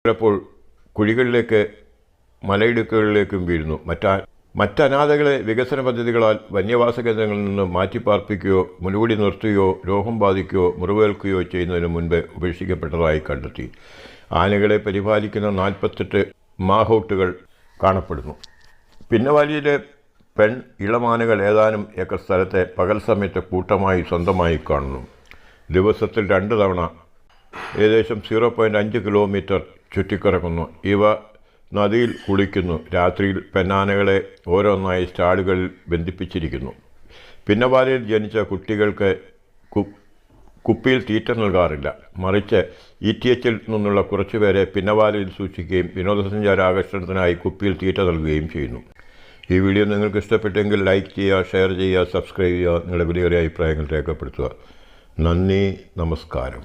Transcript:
ചിലപ്പോൾ കുഴികളിലേക്ക് മലയിടുക്കുകളിലേക്കും വീഴുന്നു. മറ്റനാഥകളെ വികസന പദ്ധതികളാൽ വന്യവാസ കേന്ദ്രങ്ങളിൽ നിന്ന് മാറ്റിപ്പാർപ്പിക്കുകയോ മുൻകൂടി നിർത്തുകയോ രോഗം ബാധിക്കുകയോ മുറിവേൽക്കുകയോ ചെയ്യുന്നതിന് മുൻപ് ഉപേക്ഷിക്കപ്പെട്ടതായി കണ്ടെത്തി. ആനകളെ പരിപാലിക്കുന്ന 48 മാഹൗട്ടുകൾ കാണപ്പെടുന്നു. പിന്നവാലിയിലെ പെൺ ഇളമാനുകൾ ഏതാനും ഏക്കർ സ്ഥലത്തെ പകൽ സമയത്ത് കൂട്ടമായി സ്വന്തമായി കാണുന്നു. ദിവസത്തിൽ 2 തവണ ഏകദേശം 0.5 കിലോമീറ്റർ ചുറ്റിക്കറങ്ങുന്നു. ഇവ നദിയിൽ കുളിക്കുന്നു. രാത്രിയിൽ പെണ്ണാനകളെ ഓരോന്നായി സ്റ്റാളുകളിൽ ബന്ധിപ്പിച്ചിരിക്കുന്നു. പിന്നവാലിയിൽ ജനിച്ച കുട്ടികൾക്ക് കുപ്പിയിൽ തീറ്റ നൽകാറില്ല. മറിച്ച് ETHൽ നിന്നുള്ള കുറച്ചുപേരെ പിന്നവാലിയിൽ സൂക്ഷിക്കുകയും വിനോദസഞ്ചാര ആകർഷണത്തിനായി കുപ്പിയിൽ തീറ്റ നൽകുകയും ചെയ്യുന്നു. ഈ വീഡിയോ നിങ്ങൾക്ക് ഇഷ്ടപ്പെട്ടെങ്കിൽ ലൈക്ക് ചെയ്യുക, ഷെയർ ചെയ്യുക, സബ്സ്ക്രൈബ് ചെയ്യുക, നിങ്ങളുടെ വിലയേറിയ അഭിപ്രായങ്ങൾ രേഖപ്പെടുത്തുക. നന്ദി, നമസ്കാരം.